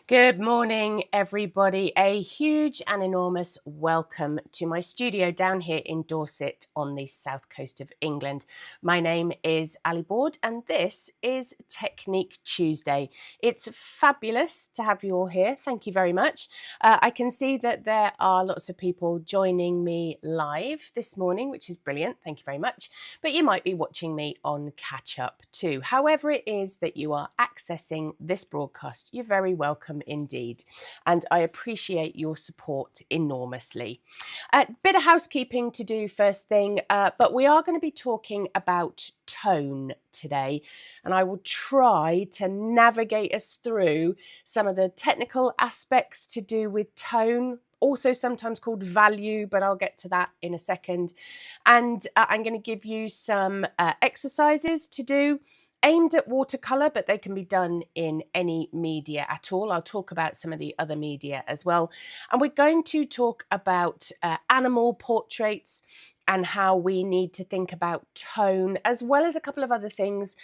Good morning, everybody. A huge and enormous welcome to my studio down here in Dorset on the south coast of England. My name is Ali Board and this is Technique Tuesday. It's fabulous to have you all here. Thank you very much. I can see that there are lots of people joining me live this morning, which is brilliant. Thank you very much. But you might be watching me on catch up too. However it is that you are accessing this broadcast, you're very welcome indeed, and I appreciate your support enormously. A bit of housekeeping to do first thing, but we are going to be talking about tone today, and I will try to navigate us through some of the technical aspects to do with tone, also sometimes called value, but I'll get to that in a second. And I'm going to give you some exercises to do aimed at watercolor, but they can be done in any media at all. I'll talk about some of the other media as well. And we're going to talk about animal portraits and how we need to think about tone, as well as a couple of other things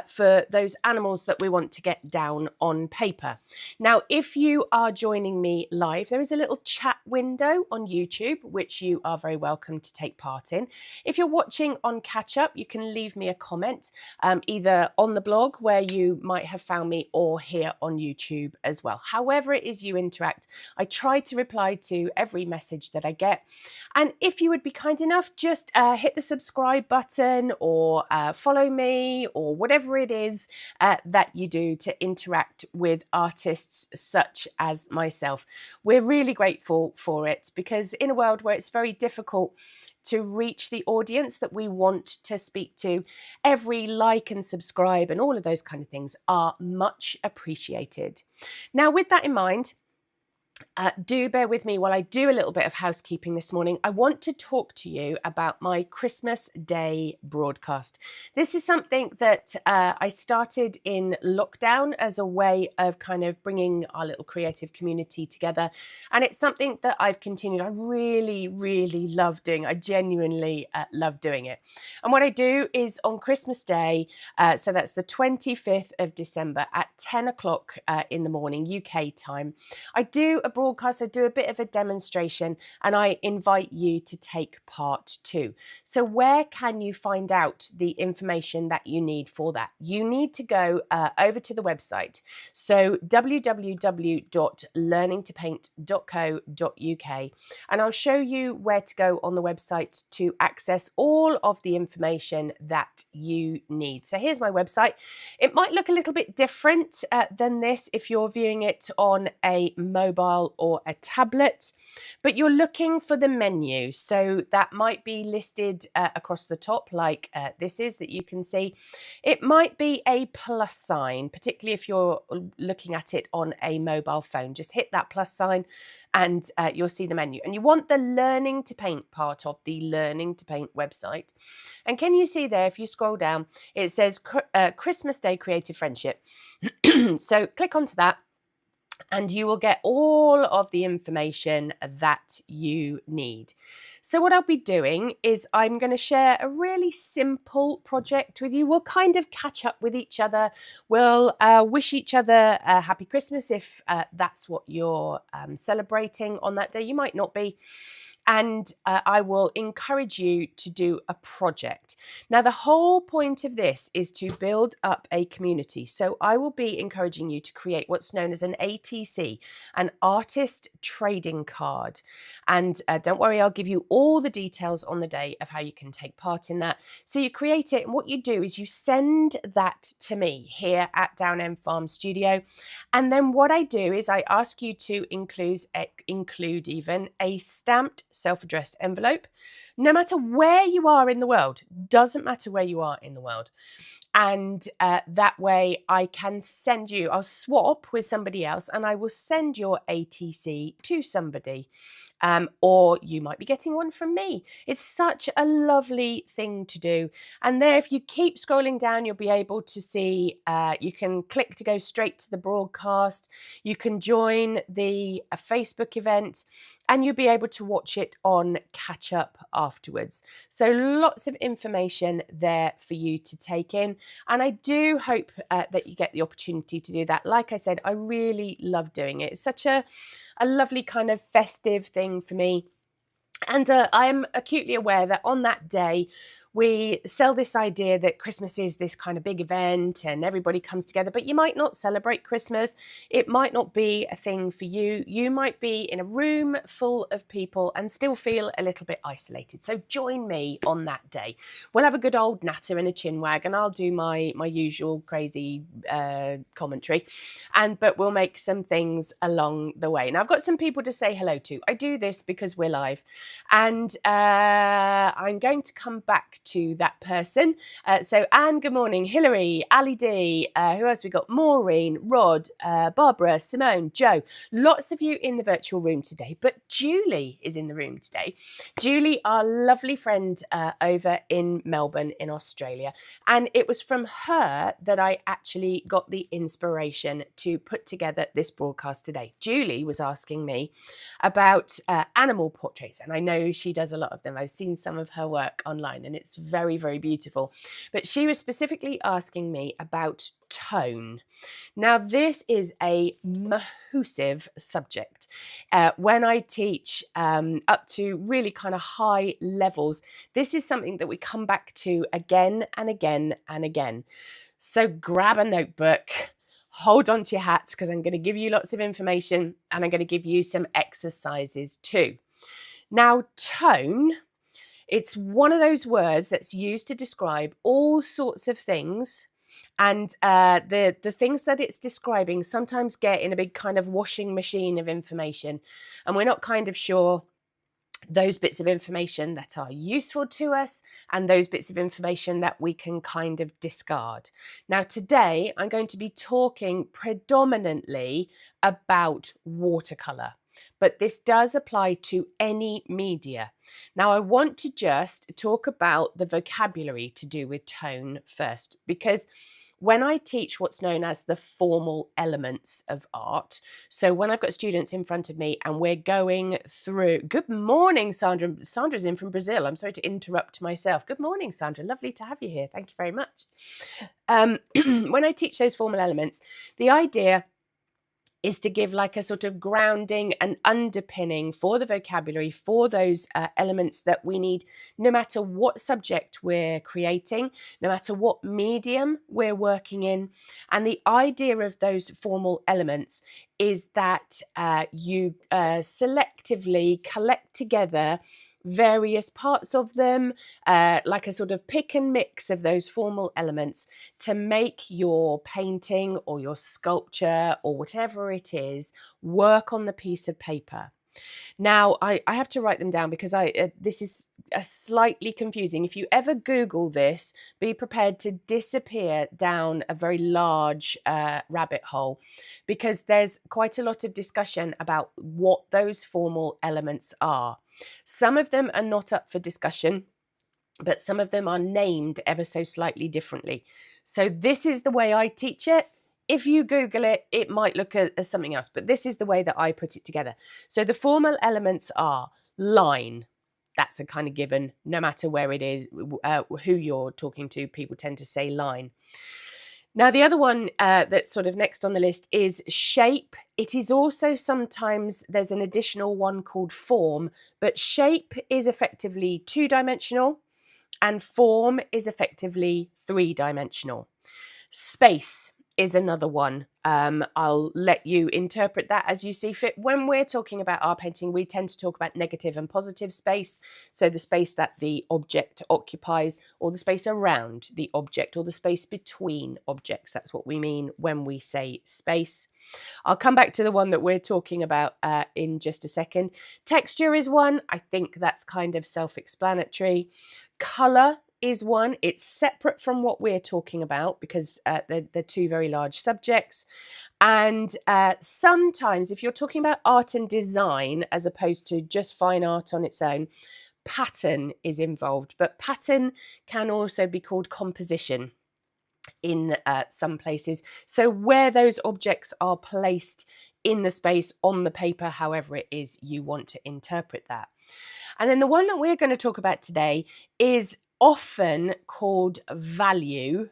for those animals that we want to get down on paper. Now, if you are joining me live, there is a little chat window on YouTube, which you are very welcome to take part in. If you're watching on catch up, you can leave me a comment, either on the blog where you might have found me or here on YouTube as well. However it is you interact, I try to reply to every message that I get. And if you would be kind enough, just hit the subscribe button or follow me or whatever it is that you do to interact with artists such as myself. We're really grateful for it, because in a world where it's very difficult to reach the audience that we want to speak to, every like and subscribe and all of those kind of things are much appreciated. Now, with that in mind, do bear with me while I do a little bit of housekeeping this morning. I want to talk to you about my Christmas Day broadcast. This is something that I started in lockdown as a way of kind of bringing our little creative community together. And it's something that I've continued. I really, really love doing. I genuinely love doing it. And what I do is on Christmas Day, so that's the 25th of December at 10 o'clock in the morning, UK time, I do a broadcast, I do a bit of a demonstration, and I invite you to take part too. So where can you find out the information that you need for that? You need to go over to the website. So www.learningtopaint.co.uk, and I'll show you where to go on the website to access all of the information that you need. So here's my website. It might look a little bit different than this if you're viewing it on a mobile or a tablet, but you're looking for the menu. So that might be listed across the top like this is, that you can see. It might be a plus sign, particularly if you're looking at it on a mobile phone. Just hit that plus sign and you'll see the menu. And you want the Learning to Paint part of the Learning to Paint website. And can you see there, if you scroll down, it says Christmas Day Creative Friendship. So click onto that, and you will get all of the information that you need. So what I'll be doing is I'm going to share a really simple project with you. We'll kind of catch up with each other. We'll wish each other a happy Christmas if that's what you're celebrating on that day. You might not be. And I will encourage you to do a project. Now, the whole point of this is to build up a community. So I will be encouraging you to create what's known as an ATC, an artist trading card. And don't worry, I'll give you all the details on the day of how you can take part in that. So you create it, and what you do is you send that to me here at Down End Farm Studio. And then what I do is I ask you to include even a stamped self-addressed envelope, no matter where you are in the world. Doesn't matter where you are in the world. And that way I can send you, I'll swap with somebody else and I will send your ATC to somebody. Or you might be getting one from me. It's such a lovely thing to do. And there, if you keep scrolling down, you'll be able to see, you can click to go straight to the broadcast. You can join the Facebook event. and you'll be able to watch it on catch up afterwards. So lots of information there for you to take in, and I do hope that you get the opportunity to do that. Like I said, I really love doing it. It's such a lovely kind of festive thing for me. And I am acutely aware that on that day, we sell this idea that Christmas is this kind of big event and everybody comes together, but you might not celebrate Christmas. It might not be a thing for you. You might be in a room full of people and still feel a little bit isolated. So join me on that day. We'll have a good old natter and a chinwag, and I'll do my usual crazy commentary, but we'll make some things along the way. Now, I've got some people to say hello to. I do this because we're live, and I'm going to come back to that person. So Anne, good morning. Hilary, Ali D, who else we got? Maureen, Rod, Barbara, Simone, Joe. Lots of you in the virtual room today, but Julie is in the room today. Julie, our lovely friend over in Melbourne in Australia. And it was from her that I actually got the inspiration to put together this broadcast today. Julie was asking me about animal portraits, and I know she does a lot of them. I've seen some of her work online and it's very, very beautiful. But she was specifically asking me about tone. Now, this is a massive subject. When I teach up to really kind of high levels, this is something that we come back to again and again and again. So grab a notebook, hold on to your hats, because I'm going to give you lots of information and I'm going to give you some exercises too. Now, tone, it's one of those words that's used to describe all sorts of things. And the things that it's describing sometimes get in a big kind of washing machine of information. And we're not kind of sure those bits of information that are useful to us and those bits of information that we can kind of discard. Now, today, I'm going to be talking predominantly about watercolour, but this does apply to any media. Now, I want to just talk about the vocabulary to do with tone first, because when I teach what's known as the formal elements of art, so when I've got students in front of me and we're going through, good morning, Sandra. Sandra's in from Brazil. I'm sorry to interrupt myself. Good morning, Sandra. Lovely to have you here. Thank you very much. When I teach those formal elements, the idea is to give like a sort of grounding and underpinning for the vocabulary for those elements that we need, no matter what subject we're creating, no matter what medium we're working in. And the idea of those formal elements is that you selectively collect together various parts of them, like a sort of pick and mix of those formal elements to make your painting or your sculpture or whatever it is work on the piece of paper. Now, I have to write them down because this is slightly confusing. If you ever Google this, be prepared to disappear down a very large rabbit hole, because there's quite a lot of discussion about what those formal elements are. Some of them are not up for discussion, but some of them are named ever so slightly differently. So this is the way I teach it. If you Google it, it might look as something else, but this is the way that I put it together. So the formal elements are line. That's a kind of given, no matter where it is, who you're talking to, people tend to say line. Now, the other one that's sort of next on the list is shape. It is also sometimes, there's an additional one called form, but shape is effectively two-dimensional and form is effectively three-dimensional. Space is another one. I'll let you interpret that as you see fit. When we're talking about art painting, we tend to talk about negative and positive space. So the space that the object occupies, or the space around the object, or the space between objects. That's what we mean when we say space. I'll come back to the one that we're talking about in just a second. Texture is one. I think that's kind of self-explanatory. Colour is one. It's separate from what we're talking about because they're two very large subjects. And sometimes if you're talking about art and design as opposed to just fine art on its own, pattern is involved. But pattern can also be called composition in some places. So where those objects are placed in the space, on the paper, however it is you want to interpret that. And then the one that we're going to talk about today is often called value.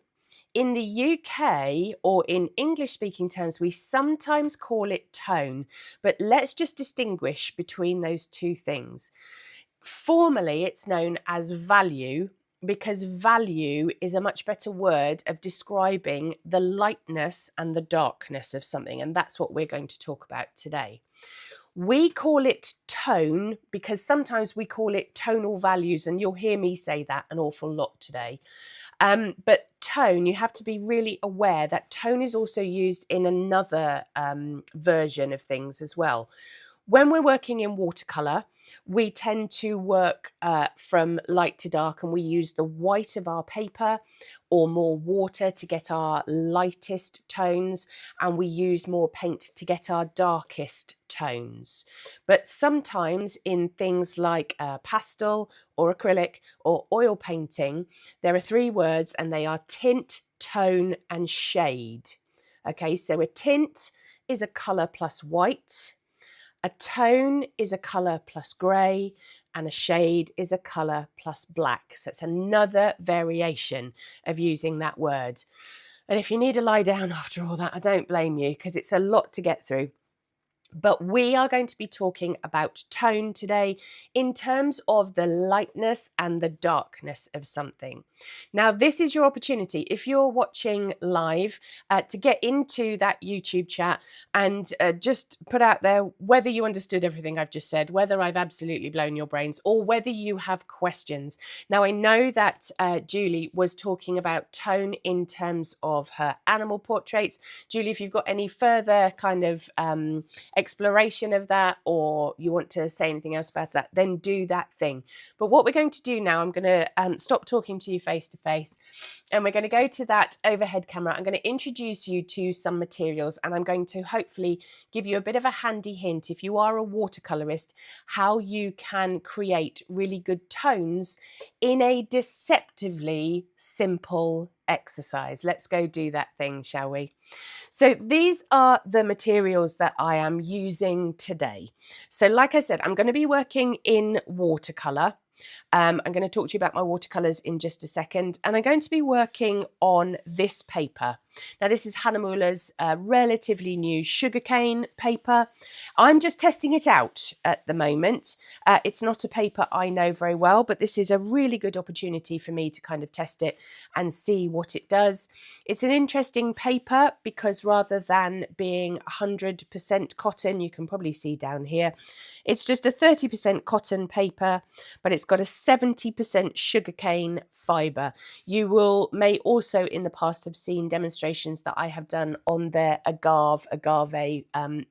In the UK, or in English speaking terms, we sometimes call it tone, but let's just distinguish between those two things. Formally, it's known as value because value is a much better word of describing the lightness and the darkness of something, and that's what we're going to talk about today. We call it tone because sometimes we call it tonal values, and you'll hear me say that an awful lot today. But tone, you have to be really aware that tone is also used in another version of things as well. When we're working in watercolour, we tend to work from light to dark, and we use the white of our paper or more water to get our lightest tones, and we use more paint to get our darkest tones. But sometimes in things like pastel or acrylic or oil painting, there are three words, and they are tint, tone and shade. Okay, so a tint is a colour plus white. A tone is a colour plus grey, and a shade is a colour plus black. So it's another variation of using that word. And if you need to lie down after all that, I don't blame you, because it's a lot to get through. But we are going to be talking about tone today in terms of the lightness and the darkness of something. Now, this is your opportunity, if you're watching live, to get into that YouTube chat and just put out there whether you understood everything I've just said, whether I've absolutely blown your brains, or whether you have questions. Now, I know that Julie was talking about tone in terms of her animal portraits. Julie, if you've got any further kind of exploration of that, or you want to say anything else about that, then do that thing. But what we're going to do now, I'm going to stop talking to you face to face, and we're going to go to that overhead camera. I'm going to introduce you to some materials, and I'm going to hopefully give you a bit of a handy hint, if you are a watercolorist, how you can create really good tones in a deceptively simple exercise. Let's go do that thing, shall we? So these are the materials that I am using today. So like I said, I'm going to be working in watercolor. I'm going to talk to you about my watercolors in just a second, and I'm going to be working on this paper. Now, this is Hahnemuhler's relatively new sugarcane paper. I'm just testing it out at the moment. It's not a paper I know very well, but this is a really good opportunity for me to kind of test it and see what it does. It's an interesting paper because rather than being 100% cotton, you can probably see down here, it's just a 30% cotton paper, but it's got a 70% sugarcane fibre. You may also in the past have seen demonstrations that I have done on their agave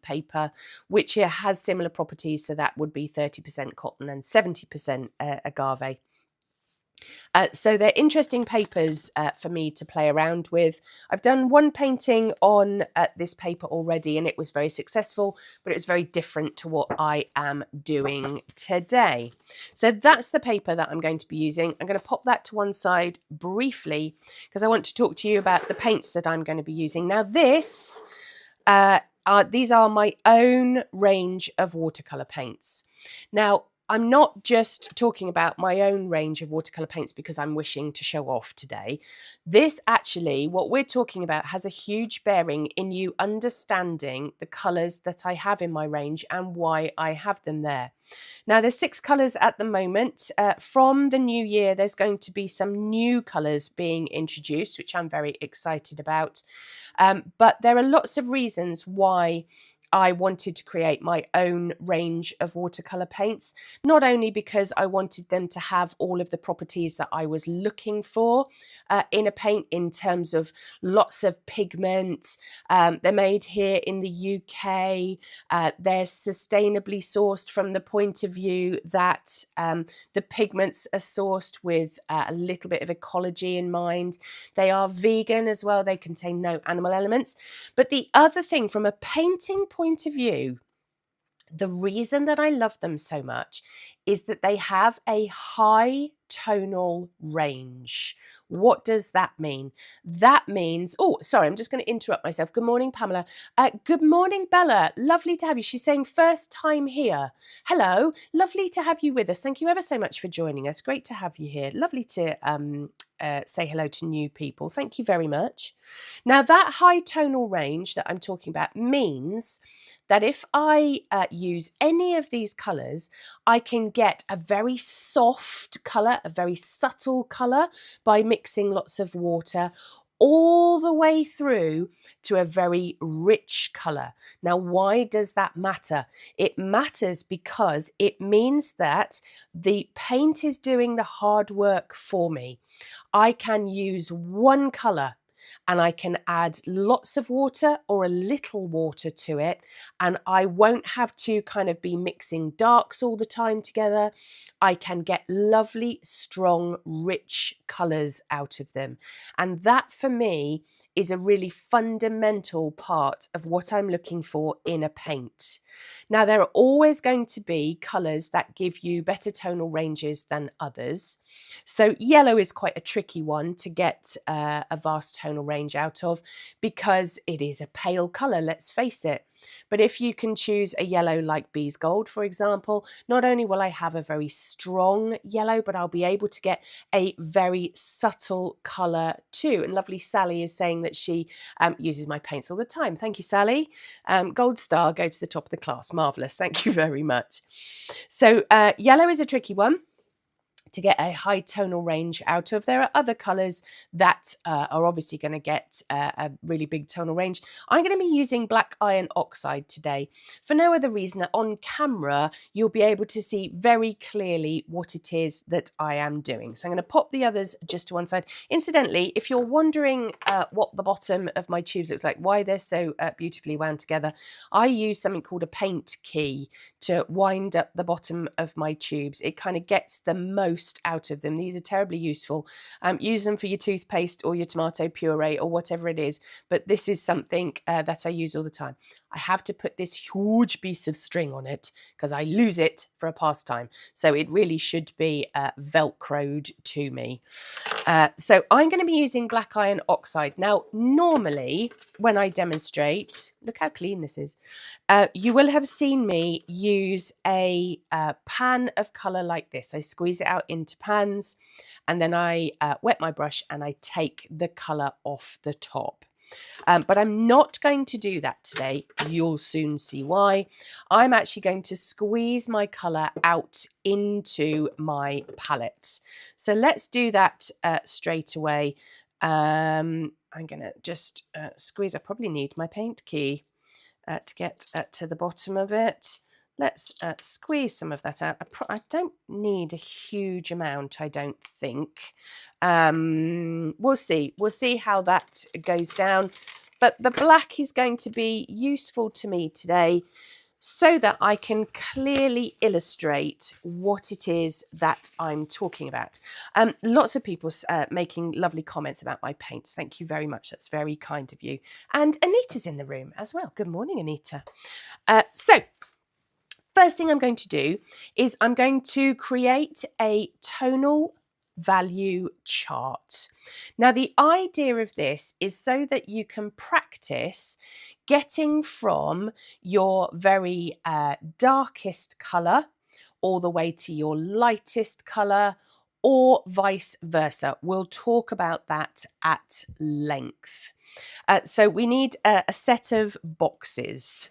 paper, which has similar properties. So that would be 30% cotton and 70% agave. So they're interesting papers for me to play around with. I've done one painting on this paper already, and it was very successful, but it was very different to what I am doing today. So that's the paper that I'm going to be using. I'm going to pop that to one side briefly because I want to talk to you about the paints that I'm going to be using. Now these are my own range of watercolour paints. Now, I'm not just talking about my own range of watercolour paints because I'm wishing to show off today. This actually, what we're talking about, has a huge bearing in you understanding the colours that I have in my range and why I have them there. Now, there's 6 colours at the moment. From the new year, there's going to be some new colours being introduced, which I'm very excited about. But there are lots of reasons why I wanted to create my own range of watercolour paints, not only because I wanted them to have all of the properties that I was looking for in a paint in terms of lots of pigment. They're made here in the UK. They're sustainably sourced from the point of view that the pigments are sourced with a little bit of ecology in mind. They are vegan as well. They contain no animal elements. But the other thing, from a painting point of view, the reason that I love them so much is that they have a high tonal range. What does that mean? That means, oh, sorry, I'm just going to interrupt myself. Good morning, Pamela. Good morning, Bella. Lovely to have you. She's saying first time here. Hello, lovely to have you with us. Thank you ever so much for joining us. Great to have you here. Lovely to say hello to new people. Thank you very much. Now, that high tonal range that I'm talking about means that if I use any of these colours, I can get a very soft colour, a very subtle colour by mixing lots of water, all the way through to a very rich colour. Now, why does that matter? It matters because it means that the paint is doing the hard work for me. I can use one colour and I can add lots of water or a little water to it, and I won't have to kind of be mixing darks all the time together. I can get lovely, strong, rich colours out of them. And that for me is a really fundamental part of what I'm looking for in a paint. Now, there are always going to be colours that give you better tonal ranges than others. So yellow is quite a tricky one to get a vast tonal range out of because it is a pale colour, let's face it. But if you can choose a yellow like Bees Gold, for example, not only will I have a very strong yellow, but I'll be able to get a very subtle colour too. And lovely Sally is saying that she uses my paints all the time. Thank you, Sally. Gold star, go to the top of the class. Marvellous. Thank you very much. So yellow is a tricky one to get a high tonal range out of. There are other colours that are obviously going to get a really big tonal range. I'm going to be using black iron oxide today for no other reason that on camera you'll be able to see very clearly what it is that I am doing. So I'm going to pop the others just to one side. Incidentally, if you're wondering what the bottom of my tubes looks like, why they're so beautifully wound together, I use something called a paint key to wind up the bottom of my tubes. It kind of gets the most out of them. These are terribly useful. Use them for your toothpaste or your tomato puree or whatever it is, but this is something that I use all the time. I have to put this huge piece of string on it because I lose it for a pastime. So it really should be velcroed to me. So I'm going to be using black iron oxide. Now, normally when I demonstrate, look how clean this is. You will have seen me use a pan of colour like this. I squeeze it out into pans and then I wet my brush and I take the colour off the top. But I'm not going to do that today. You'll soon see why. I'm actually going to squeeze my colour out into my palette. So let's do that straight away. I'm going to just squeeze. I probably need my paint key to get to the bottom of it. Let's squeeze some of that out. I don't need a huge amount, I don't think. We'll see. We'll see how that goes down. But the black is going to be useful to me today so that I can clearly illustrate what it is that I'm talking about. Lots of people making lovely comments about my paints. Thank you very much. That's very kind of you. And Anita's in the room as well. Good morning, Anita. So first thing I'm going to do is I'm going to create a tonal value chart. Now, the idea of this is so that you can practice getting from your very darkest colour all the way to your lightest colour, or vice versa. We'll talk about that at length. So we need a set of boxes.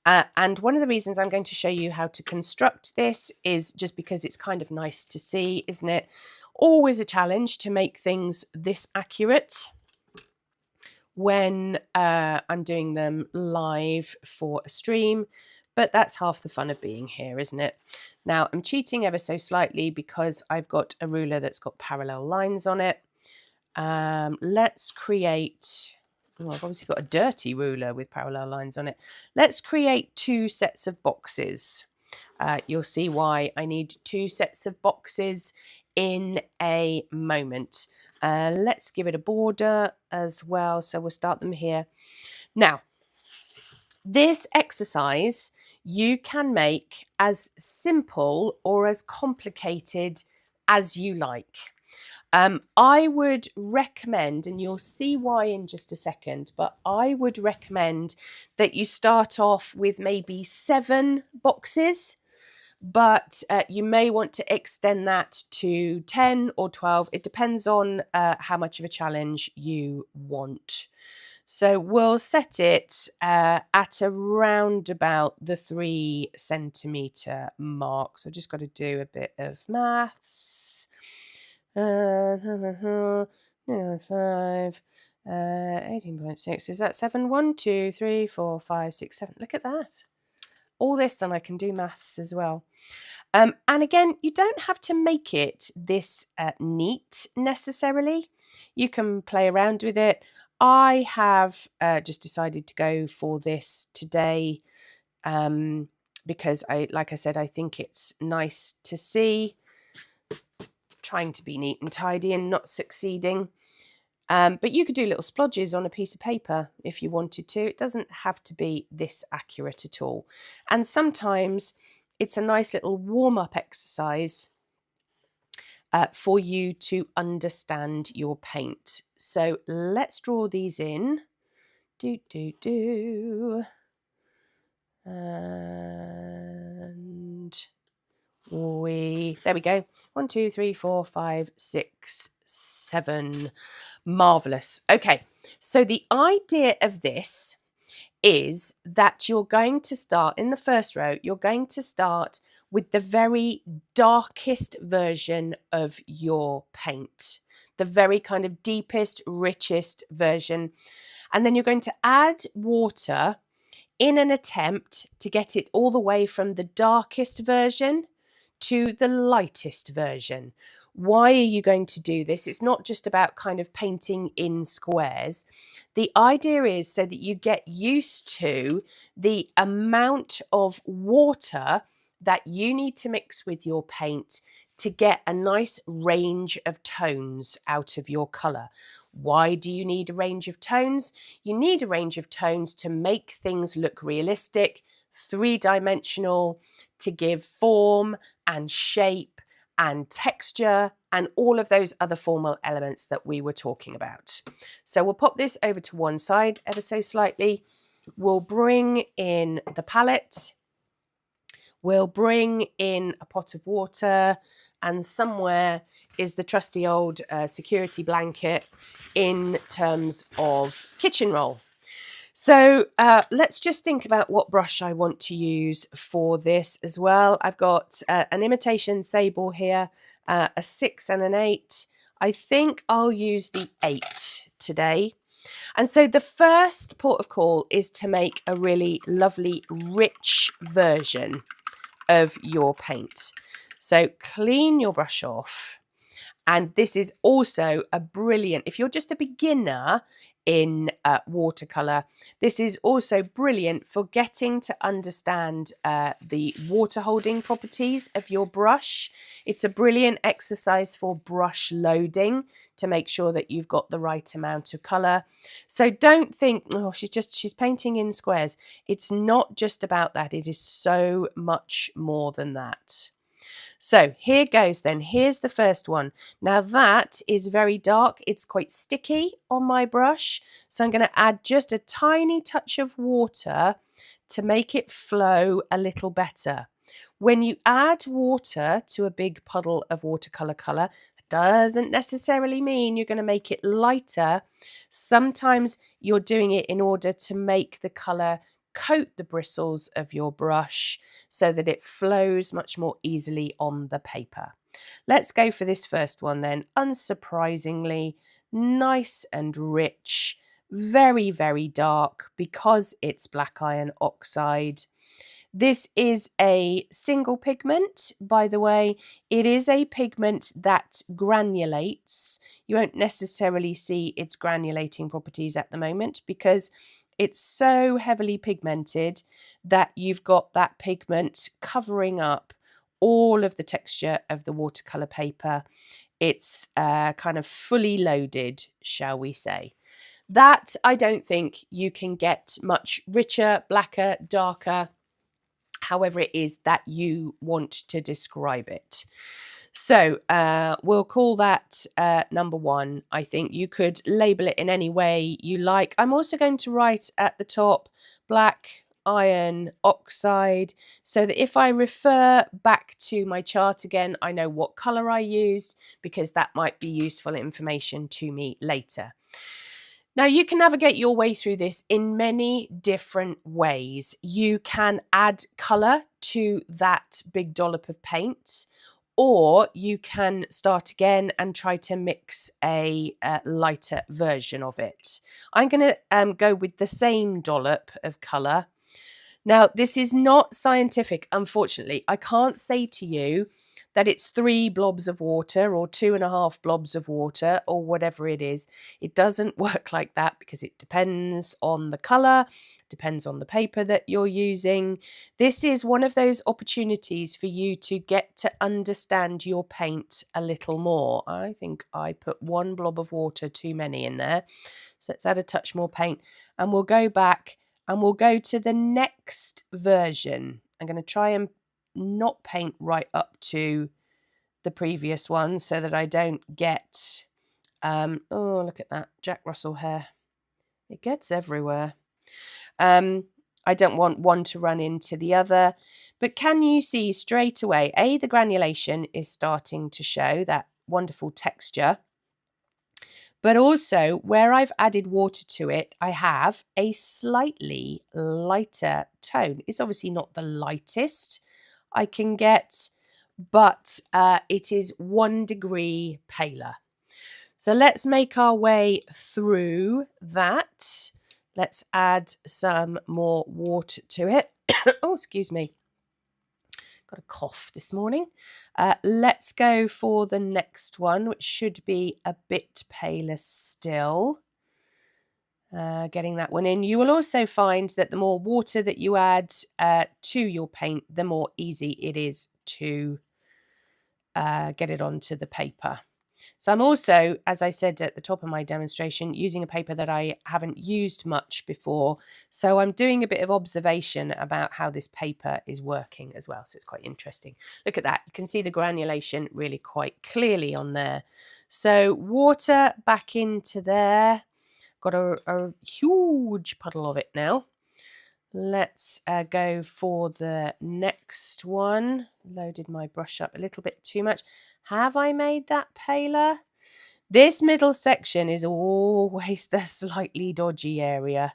And one of the reasons I'm going to show you how to construct this is just because it's kind of nice to see, isn't it? Always a challenge to make things this accurate when I'm doing them live for a stream, but that's half the fun of being here, isn't it? Now, I'm cheating ever so slightly because I've got a ruler that's got parallel lines on it. Let's create... Oh, I've obviously got a dirty ruler with parallel lines on it. Let's create two sets of boxes. You'll see why I need two sets of boxes in a moment. Let's give it a border as well. So we'll start them here. Now, this exercise you can make as simple or as complicated as you like. I would recommend, and you'll see why in just a second, but I would recommend that you start off with maybe 7 boxes, but you may want to extend that to 10 or 12. It depends on how much of a challenge you want. So we'll set it at around about the 3 centimetre mark. So I've just got to do a bit of maths. 5, 18.6. Is that 7? 1, 2, 3, 4, 5, 6, 7. Look at that. All this, and I can do maths as well. And again, you don't have to make it this neat necessarily. You can play around with it. I have just decided to go for this today because like I said, I think it's nice to see. Trying to be neat and tidy and not succeeding. But you could do little splodges on a piece of paper if you wanted to. It doesn't have to be this accurate at all. And sometimes it's a nice little warm-up exercise for you to understand your paint. So let's draw these in. And there we go. 1, 2, 3, 4, 5, 6, 7. Marvelous. Okay, so the idea of this is that you're going to start in the first row, you're going to start with the very darkest version of your paint, the very kind of deepest, richest version. And then you're going to add water in an attempt to get it all the way from the darkest version to the lightest version. Why are you going to do this? It's not just about kind of painting in squares. The idea is so that you get used to the amount of water that you need to mix with your paint to get a nice range of tones out of your colour. Why do you need a range of tones? You need a range of tones to make things look realistic, 3-dimensional, to give form and shape and texture and all of those other formal elements that we were talking about. So we'll pop this over to one side ever so slightly. We'll bring in the palette. We'll bring in a pot of water, and somewhere is the trusty old security blanket in terms of kitchen roll. So let's just think about what brush I want to use for this as well. I've got an imitation sable here, a 6 and an 8. I think I'll use the 8 today. And so the first port of call is to make a really lovely, rich version of your paint. So clean your brush off. And this is also a brilliant, if you're just a beginner in watercolour, this is also brilliant for getting to understand the water holding properties of your brush. It's a brilliant exercise for brush loading to make sure that you've got the right amount of colour. So don't think, oh, she's painting in squares. It's not just about that. It is so much more than that. So here goes then. Here's the first one. Now that is very dark. It's quite sticky on my brush. So I'm going to add just a tiny touch of water to make it flow a little better. When you add water to a big puddle of watercolour colour, it doesn't necessarily mean you're going to make it lighter. Sometimes you're doing it in order to make the colour coat the bristles of your brush so that it flows much more easily on the paper. Let's go for this first one then. Unsurprisingly, nice and rich, very, very dark because it's black iron oxide. This is a single pigment, by the way. It is a pigment that granulates. You won't necessarily see its granulating properties at the moment because it's so heavily pigmented that you've got that pigment covering up all of the texture of the watercolour paper. It's kind of fully loaded, shall we say. That I don't think you can get much richer, blacker, darker, however it is that you want to describe it. So we'll call that number 1. I think you could label it in any way you like. I'm also going to write at the top black iron oxide, so that if I refer back to my chart again, I know what colour I used, because that might be useful information to me later. Now, you can navigate your way through this in many different ways. You can add colour to that big dollop of paint, or you can start again and try to mix a lighter version of it. I'm going to go with the same dollop of colour. Now, this is not scientific, unfortunately. I can't say to you that it's 3 blobs of water or 2.5 blobs of water or whatever it is. It doesn't work like that, because it depends on the colour, depends on the paper that you're using. This is one of those opportunities for you to get to understand your paint a little more. I think I put 1 blob of water too many in there. So let's add a touch more paint, and we'll go back and we'll go to the next version. I'm going to try and not paint right up to the previous one so that I don't get, oh, look at that Jack Russell hair. It gets everywhere. I don't want one to run into the other, but can you see straight away, the granulation is starting to show that wonderful texture. But also, where I've added water to it, I have a slightly lighter tone. It's obviously not the lightest I can get, but it is 1 degree paler. So let's make our way through that. Let's add some more water to it. Oh, excuse me. Got a cough this morning. Let's go for the next one, which should be a bit paler still. Getting that one in. You will also find that the more water that you add to your paint, the more easy it is to get it onto the paper. So I'm also, as I said at the top of my demonstration, using a paper that I haven't used much before. So I'm doing a bit of observation about how this paper is working as well. So it's quite interesting. Look at that. You can see the granulation really quite clearly on there. So water back into there. Got a huge puddle of it now. Let's go for the next one. Loaded my brush up a little bit too much. Have I made that paler? This middle section is always the slightly dodgy area.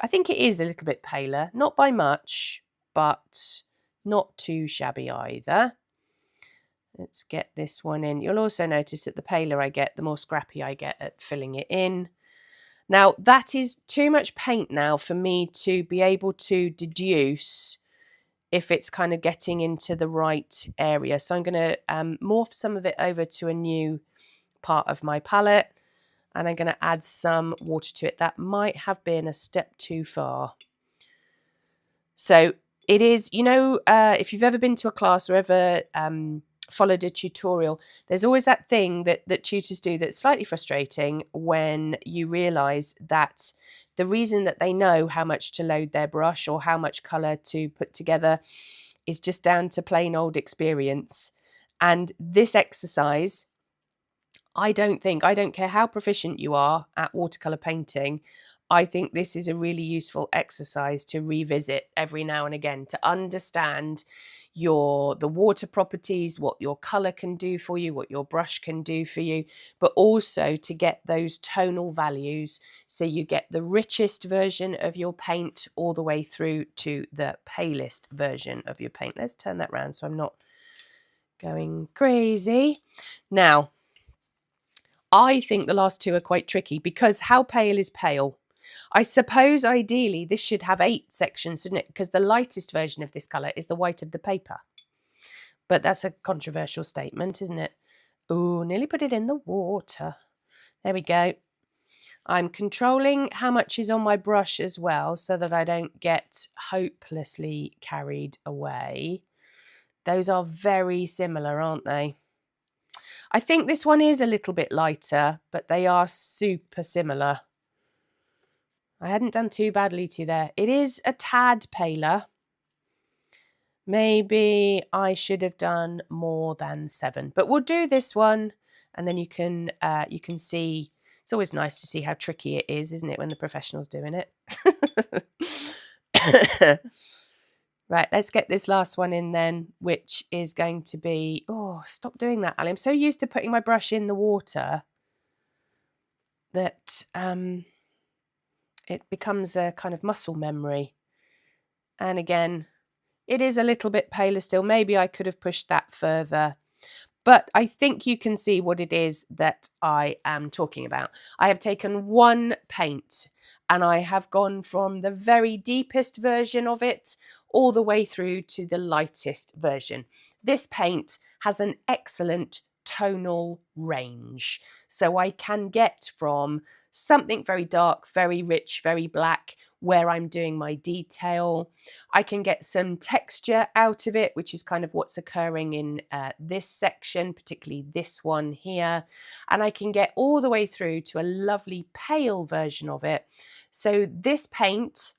I think it is a little bit paler, not by much, but not too shabby either. Let's get this one in. You'll also notice that the paler I get, the more scrappy I get at filling it in. Now, that is too much paint now for me to be able to deduce if it's kind of getting into the right area. So I'm going to morph some of it over to a new part of my palette, and I'm going to add some water to it. That might have been a step too far. So it is, you know, if you've ever been to a class or ever followed a tutorial, there's always that thing that tutors do that's slightly frustrating when you realise that the reason that they know how much to load their brush or how much colour to put together is just down to plain old experience. And this exercise, I don't care how proficient you are at watercolour painting, I think this is a really useful exercise to revisit every now and again to understand the water properties, what your colour can do for you, what your brush can do for you, but also to get those tonal values so you get the richest version of your paint all the way through to the palest version of your paint. Let's turn that round so I'm not going crazy. Now, I think the last two are quite tricky because how pale is pale? I suppose ideally this should have 8 sections, shouldn't it? Because the lightest version of this colour is the white of the paper. But that's a controversial statement, isn't it? Oh, nearly put it in the water. There we go. I'm controlling how much is on my brush as well so that I don't get hopelessly carried away. Those are very similar, aren't they? I think this one is a little bit lighter, but they are super similar. I hadn't done too badly to there. It is a tad paler, Maybe I should have done more than 7, but we'll do this one, and then you can see. It's always nice to see how tricky it is, isn't it, when the professional's doing it? Right, let's get this last one in then, which is going to be... Oh, stop doing that, Ali. I'm so used to putting my brush in the water that it becomes a kind of muscle memory. And again, it is a little bit paler still. Maybe I could have pushed that further. But I think you can see what it is that I am talking about. I have taken one paint and I have gone from the very deepest version of it all the way through to the lightest version. This paint has an excellent tonal range. So I can get from something very dark, very rich, very black, where I'm doing my detail. I can get some texture out of it, which is kind of what's occurring in this section, particularly this one here. And I can get all the way through to a lovely pale version of it. So this paint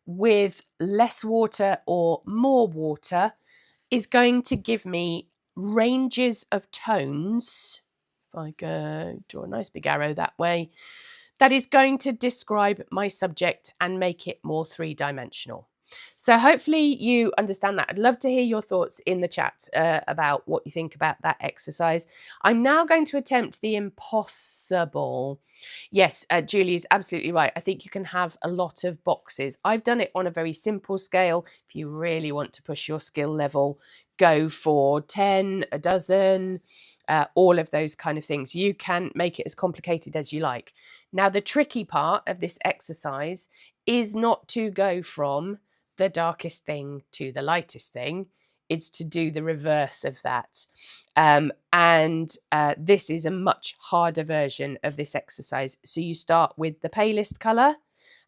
with less water or more water is going to give me ranges of tones. If I go draw a nice big arrow that way, that is going to describe my subject and make it more three-dimensional. So hopefully you understand that. I'd love to hear your thoughts in the chat about what you think about that exercise. I'm now going to attempt the impossible. Yes, Julie is absolutely right. I think you can have a lot of boxes. I've done it on a very simple scale. If you really want to push your skill level, go for 10, a dozen, all of those kind of things. You can make it as complicated as you like. Now, the tricky part of this exercise is not to go from the darkest thing to the lightest thing. It's to do the reverse of that. This is a much harder version of this exercise. So you start with the palest colour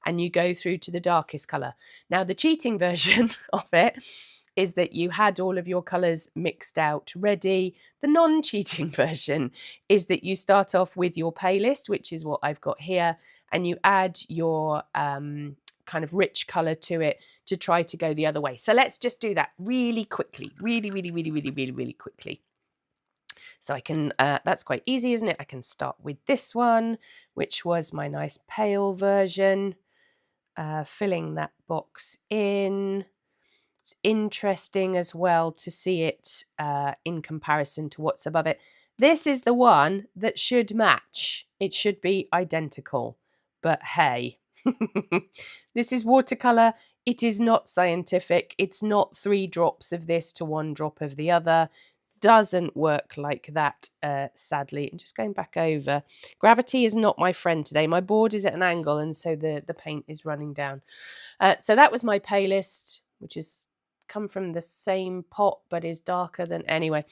and you go through to the darkest colour. Now, the cheating version of it is that you had all of your colours mixed out ready. The non-cheating version is that you start off with your palest, which is what I've got here, and you add your kind of rich colour to it to try to go the other way. So let's just do that really quickly, really quickly. So I can, that's quite easy, isn't it? I can start with this one, which was my nice pale version, filling that box in. It's interesting as well to see it in comparison to what's above it. This is the one that should match. It should be identical, but hey, this is watercolor. It is not scientific. It's not 3 drops of this to 1 drop of the other. Doesn't work like that, sadly. I'm just going back over. Gravity is not my friend today. My board is at an angle, and so the paint is running down. So that was my palest, which is come from the same pot but is darker than... Anyway,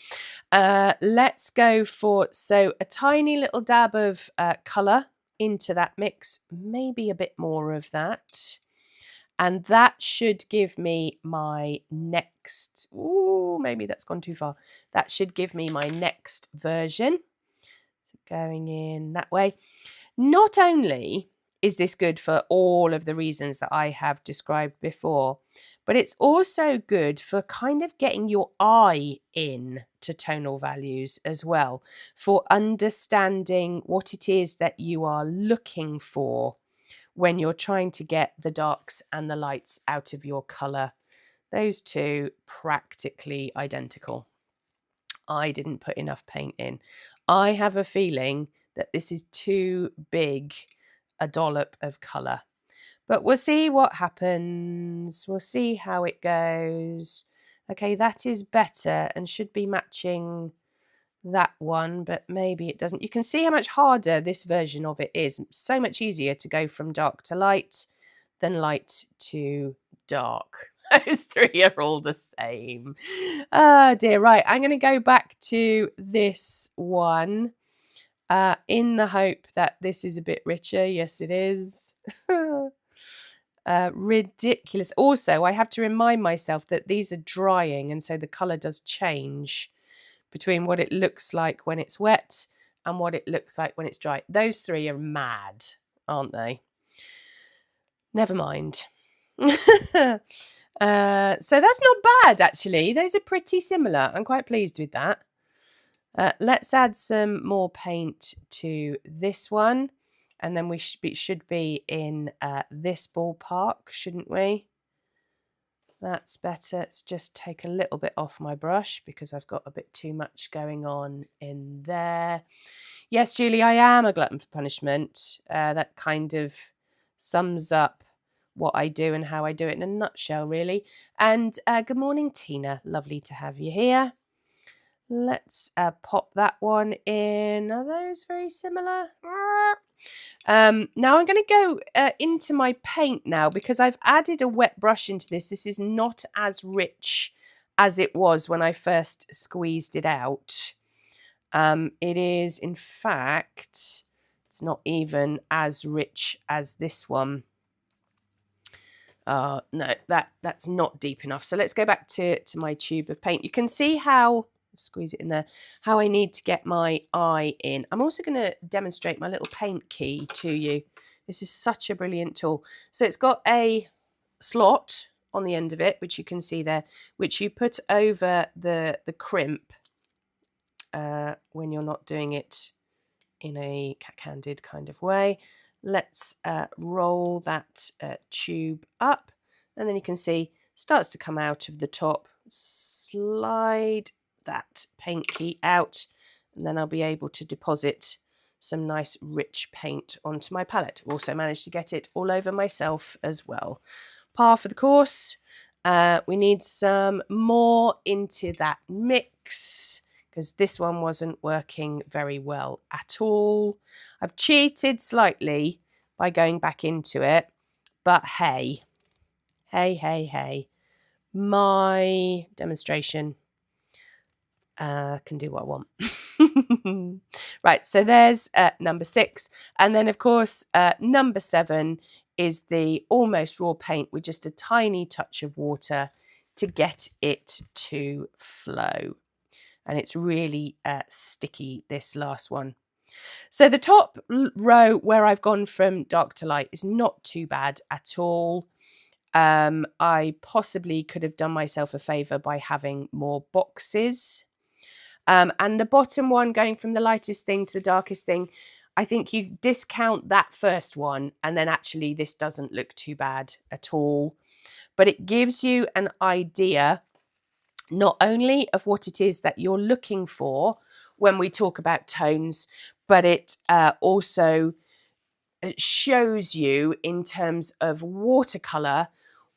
let's go for a tiny little dab of colour into that mix, maybe a bit more of that, and that should give me my next... Ooh, maybe that's gone too far. That should give me my next version. So going in that way. Not only is this good for all of the reasons that I have described before, but it's also good for kind of getting your eye in to tonal values as well, for understanding what it is that you are looking for when you're trying to get the darks and the lights out of your colour. Those two practically identical. I didn't put enough paint in. I have a feeling that this is too big a dollop of colour. But we'll see what happens. We'll see how it goes. Okay, that is better and should be matching that one, but maybe it doesn't. You can see how much harder this version of it is. So much easier to go from dark to light than light to dark. Those 3 are all the same. Oh dear, right. I'm going to go back to this one in the hope that this is a bit richer. Yes, it is. Ridiculous. Also, I have to remind myself that these are drying, and so the colour does change between what it looks like when it's wet and what it looks like when it's dry. Those 3 are mad, aren't they? Never mind. So that's not bad, actually. Those are pretty similar. I'm quite pleased with that. Let's add some more paint to this one. And then we should be in this ballpark, shouldn't we? That's better. Let's just take a little bit off my brush because I've got a bit too much going on in there. Yes, Julie, I am a glutton for punishment. That kind of sums up what I do and how I do it in a nutshell, really. And good morning, Tina. Lovely to have you here. Let's pop that one in. Are those very similar? Now I'm going to go into my paint now because I've added a wet brush into this. This is not as rich as it was when I first squeezed it out. It is, in fact, it's not even as rich as this one. No, that's not deep enough. So let's go back to my tube of paint. You can see how, squeeze it in there, how I need to get my eye in. I'm also going to demonstrate my little paint key to you. This is such a brilliant tool. So it's got a slot on the end of it, which you can see there, which you put over the crimp when you're not doing it in a cat-handed kind of way. Let's roll that tube up, and then you can see starts to come out of the top. Slide that paint key out, and then I'll be able to deposit some nice rich paint onto my palette. I've also managed to get it all over myself as well. Par for the course. We need some more into that mix because this one wasn't working very well at all. I've cheated slightly by going back into it, but hey, my demonstration can do what I want. Right, so there's number 6. And then, of course, number 7 is the almost raw paint with just a tiny touch of water to get it to flow. And it's really sticky, this last one. So the top row where I've gone from dark to light is not too bad at all. I possibly could have done myself a favour by having more boxes. And the bottom one, going from the lightest thing to the darkest thing, I think you discount that first one, and then actually this doesn't look too bad at all. But it gives you an idea not only of what it is that you're looking for when we talk about tones, but it also shows you in terms of watercolour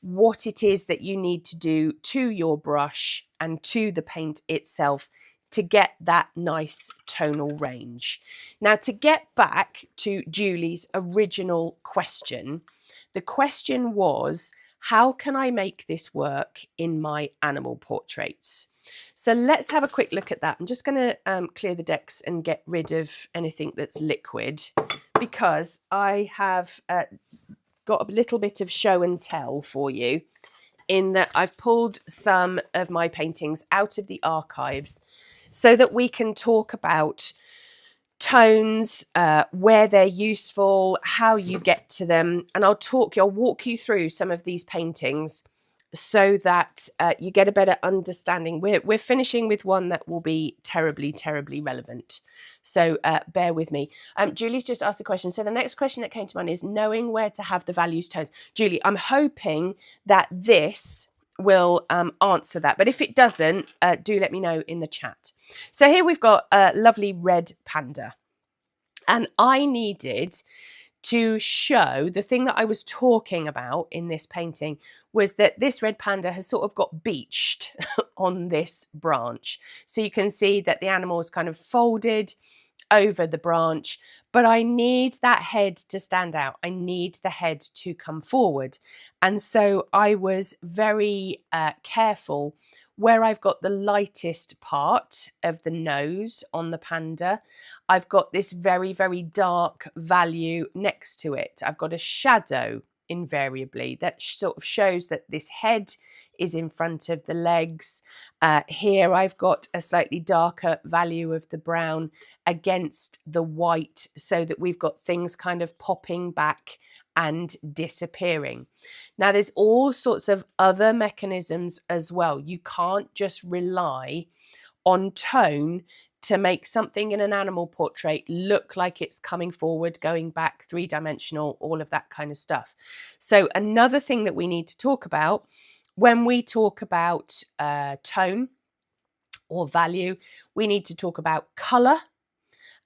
what it is that you need to do to your brush and to the paint itself to get that nice tonal range. Now, to get back to Julie's original question, the question was, how can I make this work in my animal portraits? So let's have a quick look at that. I'm just going to clear the decks and get rid of anything that's liquid because I have got a little bit of show and tell for you in that I've pulled some of my paintings out of the archives so that we can talk about tones, where they're useful, how you get to them, and I'll walk you through some of these paintings so that you get a better understanding. We're finishing with one that will be terribly, terribly relevant. So bear with me. Julie's just asked a question. So the next question that came to mind is knowing where to have the values tones. Julie, I'm hoping that this will answer that. But if it doesn't, do let me know in the chat. So here we've got a lovely red panda. And I needed to show the thing that I was talking about in this painting was that this red panda has sort of got beached on this branch. So you can see that the animal is kind of folded over the branch, but I need that head to stand out. I need the head to come forward. And so I was very careful where I've got the lightest part of the nose on the panda. I've got this very, very dark value next to it. I've got a shadow invariably that sort of shows that this head is in front of the legs. Here I've got a slightly darker value of the brown against the white so that we've got things kind of popping back and disappearing. Now, there's all sorts of other mechanisms as well. You can't just rely on tone to make something in an animal portrait look like it's coming forward, going back, three-dimensional, all of that kind of stuff. So another thing that we need to talk about when we talk about tone or value, we need to talk about colour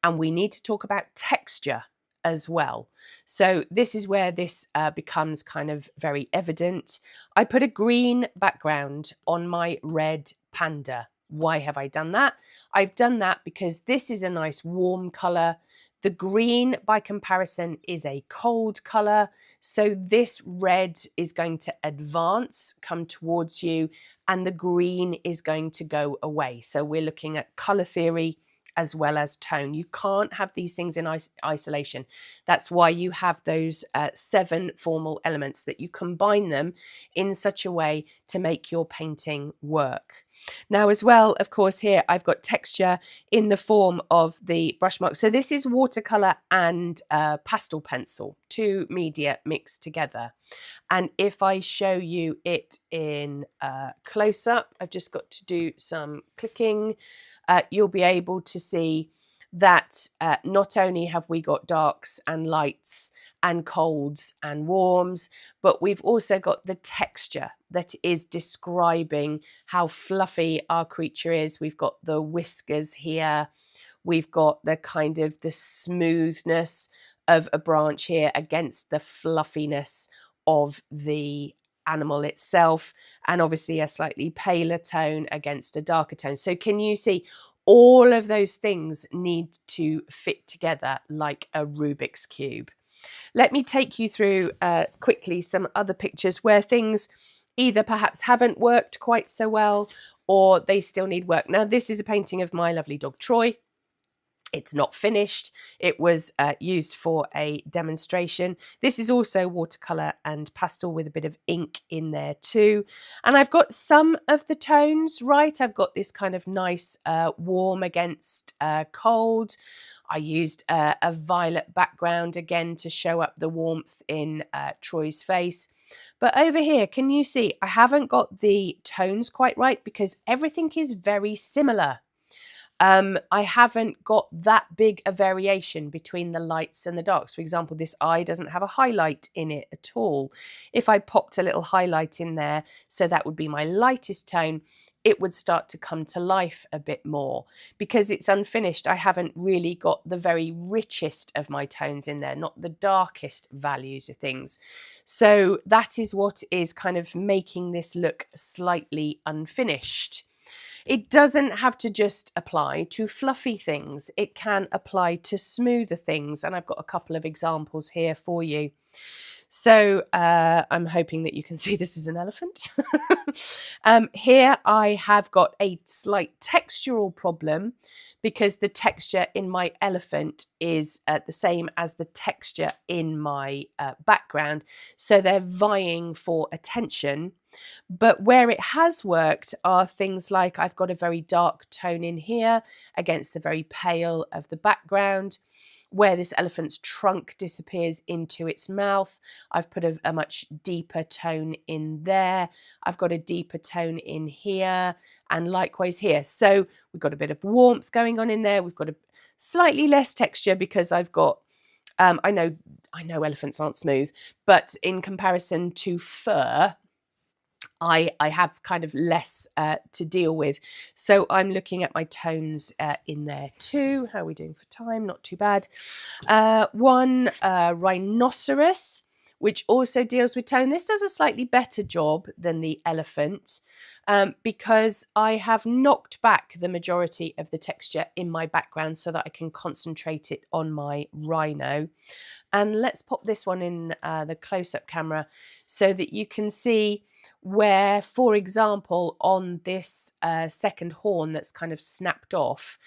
and we need to talk about texture as well. So this is where this becomes kind of very evident. I put a green background on my red panda. Why have I done that? I've done that because this is a nice warm colour. The green, by comparison, is a cold colour. So this red is going to advance, come towards you, and the green is going to go away. So we're looking at colour theory as well as tone. You can't have these things in isolation. That's why you have those 7 formal elements, that you combine them in such a way to make your painting work. Now, as well, of course, here I've got texture in the form of the brush mark. So this is watercolor and pastel pencil, 2 media mixed together. And if I show you it in close up, I've just got to do some clicking. You'll be able to see that not only have we got darks and lights and colds and warms, but we've also got the texture that is describing how fluffy our creature is. We've got the whiskers here. We've got the kind of the smoothness of a branch here against the fluffiness of the animal itself, and obviously a slightly paler tone against a darker tone. So can you see all of those things need to fit together like a Rubik's Cube? Let me take you through quickly some other pictures where things either perhaps haven't worked quite so well or they still need work. Now, this is a painting of my lovely dog Troy. It's not finished. It was used for a demonstration. This is also watercolor and pastel with a bit of ink in there too. And I've got some of the tones right. I've got this kind of nice warm against cold. I used a violet background again to show up the warmth in Troy's face. But over here, can you see I haven't got the tones quite right because everything is very similar. I haven't got that big a variation between the lights and the darks. For example, this eye doesn't have a highlight in it at all. If I popped a little highlight in there, so that would be my lightest tone, it would start to come to life a bit more. Because it's unfinished, I haven't really got the very richest of my tones in there, not the darkest values of things. So that is what is kind of making this look slightly unfinished. It doesn't have to just apply to fluffy things. It can apply to smoother things. And I've got a couple of examples here for you. So I'm hoping that you can see this is an elephant. Here I have got a slight textural problem because the texture in my elephant is the same as the texture in my background. So they're vying for attention. But where it has worked are things like I've got a very dark tone in here against the very pale of the background. Where this elephant's trunk disappears into its mouth, I've put a much deeper tone in there. I've got a deeper tone in here and likewise here. So we've got a bit of warmth going on in there. We've got a slightly less texture because I've got, I know elephants aren't smooth, but in comparison to fur, I have kind of less to deal with. So I'm looking at my tones in there too. How are we doing for time? Not too bad. One rhinoceros, which also deals with tone. This does a slightly better job than the elephant because I have knocked back the majority of the texture in my background so that I can concentrate it on my rhino. And let's pop this one in the close-up camera so that you can see where, for example, on this second horn that's kind of snapped off,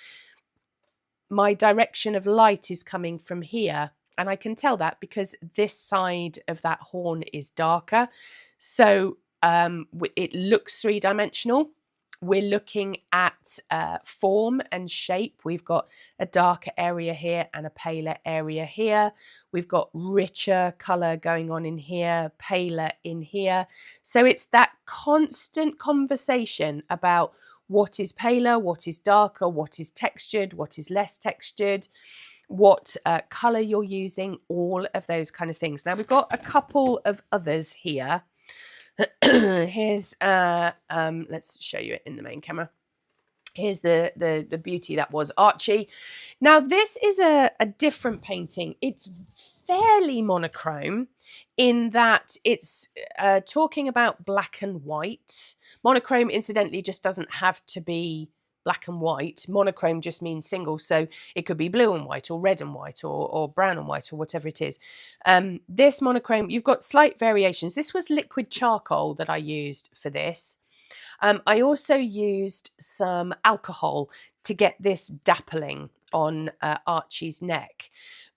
my direction of light is coming from here. And I can tell that because this side of that horn is darker. So it looks three-dimensional, We're looking at form and shape. We've got a darker area here and a paler area here. We've got richer colour going on in here, paler in here. So it's that constant conversation about what is paler, what is darker, what is textured, what is less textured, what colour you're using, all of those kind of things. Now we've got a couple of others here. Here's let's show you it in the main camera. Here's the beauty that was Archie. Now this is a different painting. It's fairly monochrome in that it's talking about black and white. Monochrome, incidentally, just doesn't have to be black and white. Monochrome just means single, so it could be blue and white or red and white or brown and white or whatever it is. This monochrome, you've got slight variations. This was liquid charcoal that I used for this. I also used some alcohol to get this dappling on Archie's neck,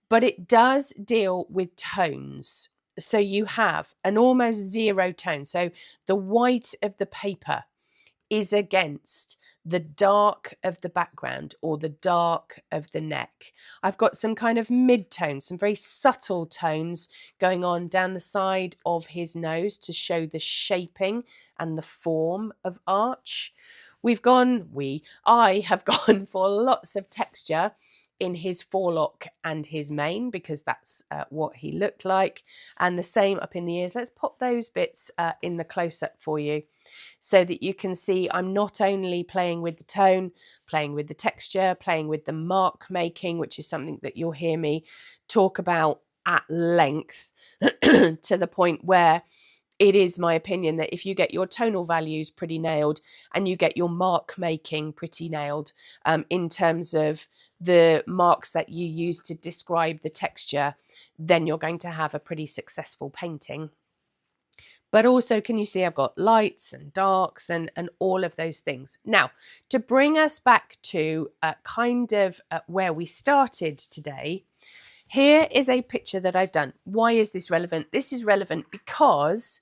but it does deal with tones. So you have an almost zero tone. So the white of the paper is against the dark of the background or the dark of the neck. I've got some kind of mid-tones, some very subtle tones going on down the side of his nose to show the shaping and the form of Arch. I have gone for lots of texture in his forelock and his mane because that's what he looked like, and the same up in the ears. Let's pop those bits in the close-up for you so that you can see I'm not only playing with the tone, playing with the texture, playing with the mark making, which is something that you'll hear me talk about at length to the point where it is my opinion that if you get your tonal values pretty nailed and you get your mark making pretty nailed in terms of the marks that you use to describe the texture, then you're going to have a pretty successful painting. But also, can you see I've got lights and darks and all of those things. Now, to bring us back to where we started today, here is a picture that I've done. Why is this relevant? This is relevant because,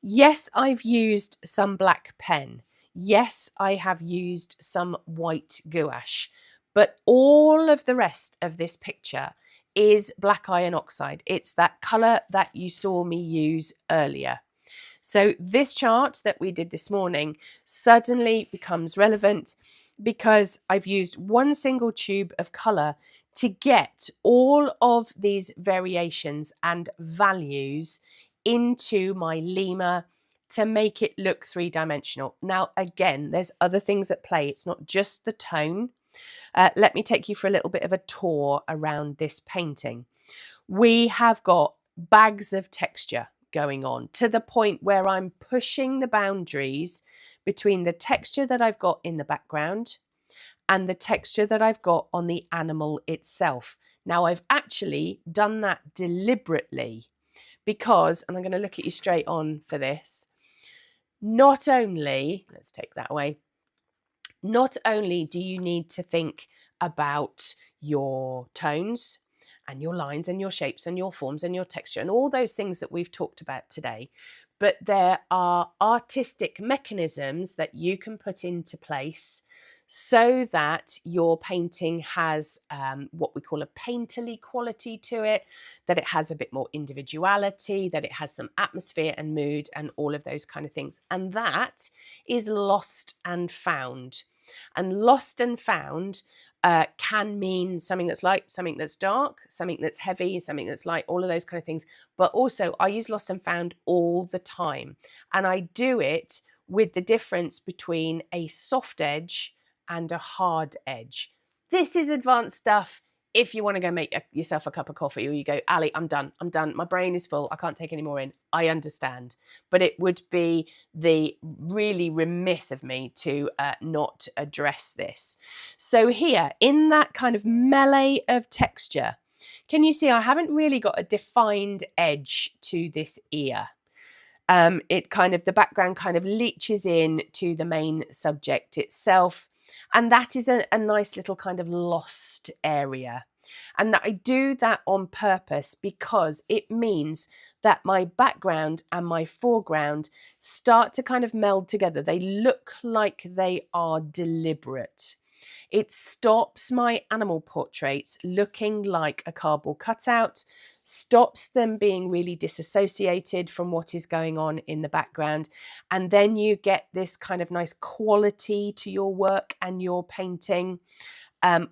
yes, I've used some black pen. Yes, I have used some white gouache. But all of the rest of this picture is black iron oxide. It's that colour that you saw me use earlier. So this chart that we did this morning suddenly becomes relevant because I've used one single tube of colour to get all of these variations and values into my Lima to make it look three-dimensional. Now, again, there's other things at play. It's not just the tone. Let me take you for a little bit of a tour around this painting. We have got bags of texture going on to the point where I'm pushing the boundaries between the texture that I've got in the background and the texture that I've got on the animal itself. Now, I've actually done that deliberately because, and I'm going to look at you straight on for this, not only, let's take that away, not only do you need to think about your tones and your lines and your shapes and your forms and your texture and all those things that we've talked about today, but there are artistic mechanisms that you can put into place so that your painting has what we call a painterly quality to it, that it has a bit more individuality, that it has some atmosphere and mood and all of those kind of things. And that is lost and found. And lost and found can mean something that's light, something that's dark, something that's heavy, something that's light, all of those kind of things. But also I use lost and found all the time. And I do it with the difference between a soft edge and a hard edge. This is advanced stuff. If you want to go make yourself a cup of coffee or you go, Ali, I'm done. My brain is full. I can't take any more in. I understand. But it would be the really remiss of me to not address this. So here, in that kind of melee of texture, can you see I haven't really got a defined edge to this ear? The background kind of leaches in to the main subject itself. And that is a nice little kind of lost area. And that I do that on purpose because it means that my background and my foreground start to kind of meld together. They look like they are deliberate. It stops my animal portraits looking like a cardboard cutout, stops them being really disassociated from what is going on in the background. And then you get this kind of nice quality to your work and your painting.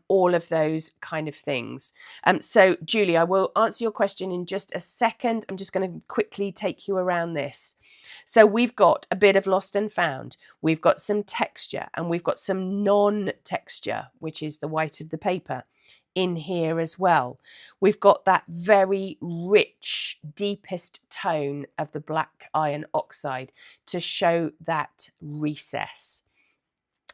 All of those kind of things. So, Julie, I will answer your question in just a second. I'm just going to quickly take you around this. So we've got a bit of lost and found. We've got some texture and we've got some non-texture, which is the white of the paper, in here as well. We've got that very rich, deepest tone of the black iron oxide to show that recess.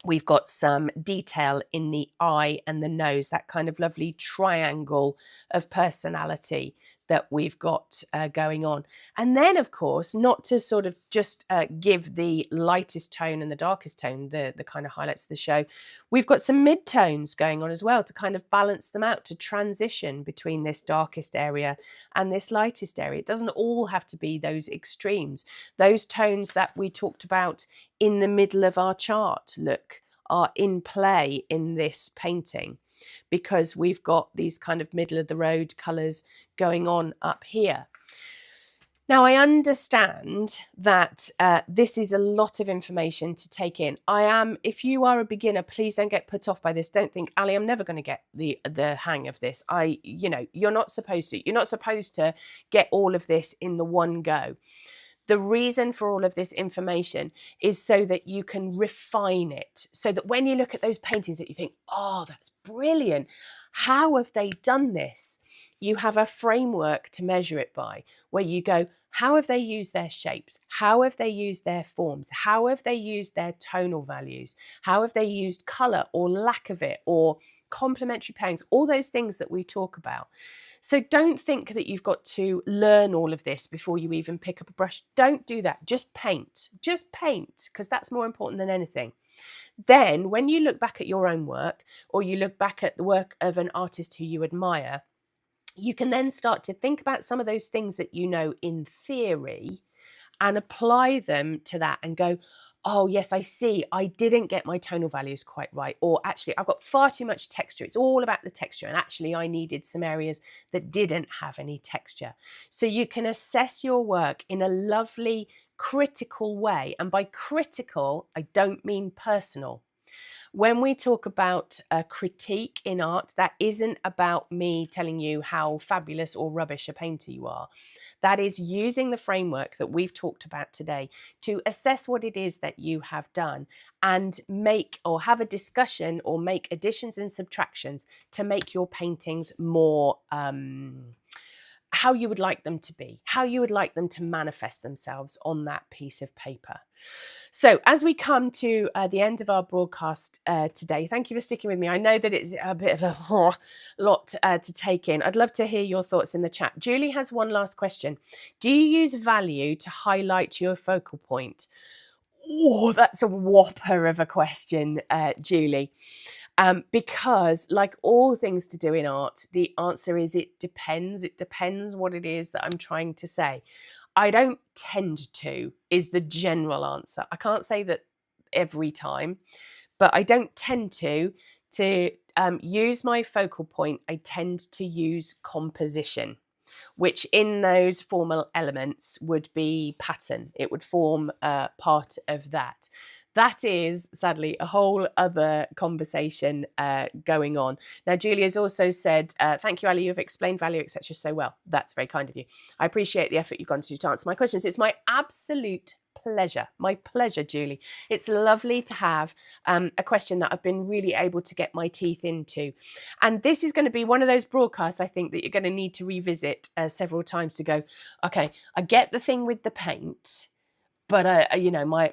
We've got some detail in the eye and the nose, that kind of lovely triangle of personality that we've got going on. And then, of course, not to sort of just give the lightest tone and the darkest tone, the kind of highlights of the show, we've got some mid-tones going on as well to kind of balance them out, to transition between this darkest area and this lightest area. It doesn't all have to be those extremes. Those tones that we talked about in the middle of our chart, look, are in play in this painting, because we've got these kind of middle of the road colours going on up here. Now, I understand that this is a lot of information to take in. If you are a beginner, please don't get put off by this. Don't think, Ali, I'm never going to get the hang of this. You're not supposed to. You're not supposed to get all of this in the one go. The reason for all of this information is so that you can refine it, so that when you look at those paintings that you think, oh, that's brilliant, how have they done this? You have a framework to measure it by, where you go, how have they used their shapes? How have they used their forms? How have they used their tonal values? How have they used colour or lack of it, or complementary pairings, all those things that we talk about. So don't think that you've got to learn all of this before you even pick up a brush. Don't do that. Just paint, because that's more important than anything. Then when you look back at your own work, or you look back at the work of an artist who you admire, you can then start to think about some of those things that you know in theory and apply them to that and go, oh, yes, I see, I didn't get my tonal values quite right. Or actually, I've got far too much texture. It's all about the texture. And actually, I needed some areas that didn't have any texture. So you can assess your work in a lovely, critical way. And by critical, I don't mean personal. When we talk about a critique in art, that isn't about me telling you how fabulous or rubbish a painter you are. That is using the framework that we've talked about today to assess what it is that you have done and make or have a discussion or make additions and subtractions to make your paintings more how you would like them to be, how you would like them to manifest themselves on that piece of paper. So as we come to the end of our broadcast today, thank you for sticking with me. I know that it's a bit of a lot to take in. I'd love to hear your thoughts in the chat. Julie has one last question. Do you use value to highlight your focal point? Oh, that's a whopper of a question, Julie. Because like all things to do in art, the answer is it depends. It depends what it is that I'm trying to say. I don't tend to, is the general answer. I can't say that every time, but I don't tend to use my focal point. I tend to use composition, which in those formal elements would be pattern. It would form part of that. That is, sadly, a whole other conversation going on. Now, Julie has also said, thank you, Ali, you've explained value, etc. so well. That's very kind of you. I appreciate the effort you've gone to answer my questions. It's my absolute pleasure. My pleasure, Julie. It's lovely to have a question that I've been really able to get my teeth into. And this is going to be one of those broadcasts, I think, that you're going to need to revisit several times to go, okay, I get the thing with the paint, but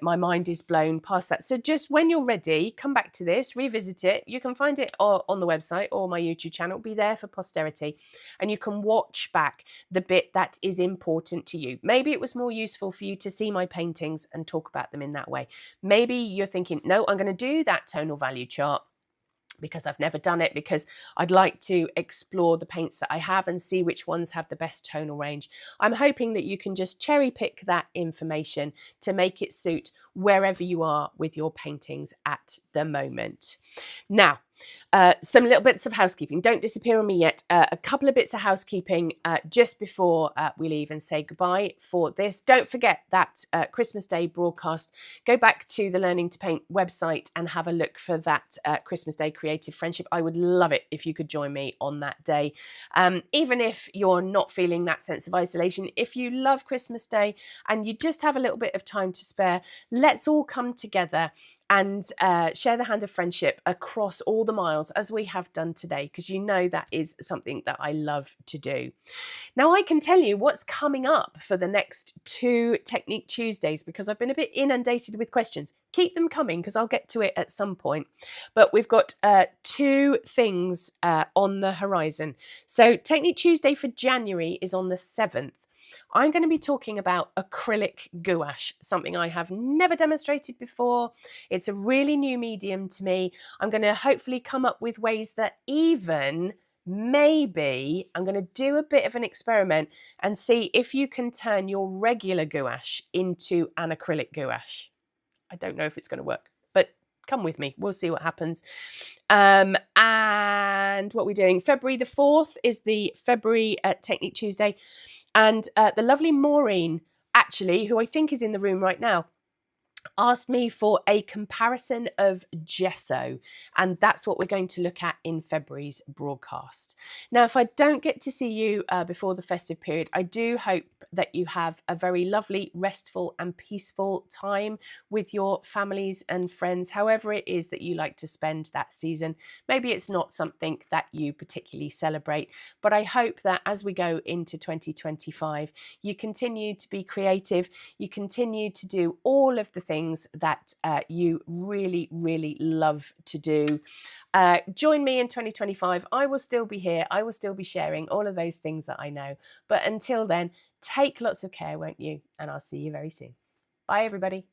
my mind is blown past that. So just when you're ready, come back to this, revisit it. You can find it on the website or my YouTube channel. It'll be there for posterity. And you can watch back the bit that is important to you. Maybe it was more useful for you to see my paintings and talk about them in that way. Maybe you're thinking, no, I'm going to do that tonal value chart, because I've never done it, because I'd like to explore the paints that I have and see which ones have the best tonal range. I'm hoping that you can just cherry pick that information to make it suit wherever you are with your paintings at the moment. Now, some little bits of housekeeping. Don't disappear on me yet. A couple of bits of housekeeping just before we leave and say goodbye for this. Don't forget that Christmas Day broadcast. Go back to the Learning to Paint website and have a look for that Christmas Day Creative Friendship. I would love it if you could join me on that day. Even if you're not feeling that sense of isolation, if you love Christmas Day and you just have a little bit of time to spare, let's all come together and share the hand of friendship across all the miles as we have done today, because you know that is something that I love to do. Now, I can tell you what's coming up for the next 2 Technique Tuesdays, because I've been a bit inundated with questions. Keep them coming, because I'll get to it at some point. But we've got 2 things on the horizon. So Technique Tuesday for January is on the 7th. I'm going to be talking about acrylic gouache, something I have never demonstrated before. It's a really new medium to me. I'm going to hopefully come up with ways that even maybe I'm going to do a bit of an experiment and see if you can turn your regular gouache into an acrylic gouache. I don't know if it's going to work, but come with me. We'll see what happens. And what we're doing, February the 4th is the February Technique Tuesday. And the lovely Maureen, actually, who I think is in the room right now, asked me for a comparison of gesso, and that's what we're going to look at in February's broadcast. Now, if I don't get to see you before the festive period, I do hope that you have a very lovely, restful and peaceful time with your families and friends, however it is that you like to spend that season. Maybe it's not something that you particularly celebrate, but I hope that as we go into 2025, you continue to be creative, you continue to do all of the things that you really, really love to do. Join me in 2025. I will still be here. I will still be sharing all of those things that I know. But until then, take lots of care, won't you? And I'll see you very soon. Bye, everybody.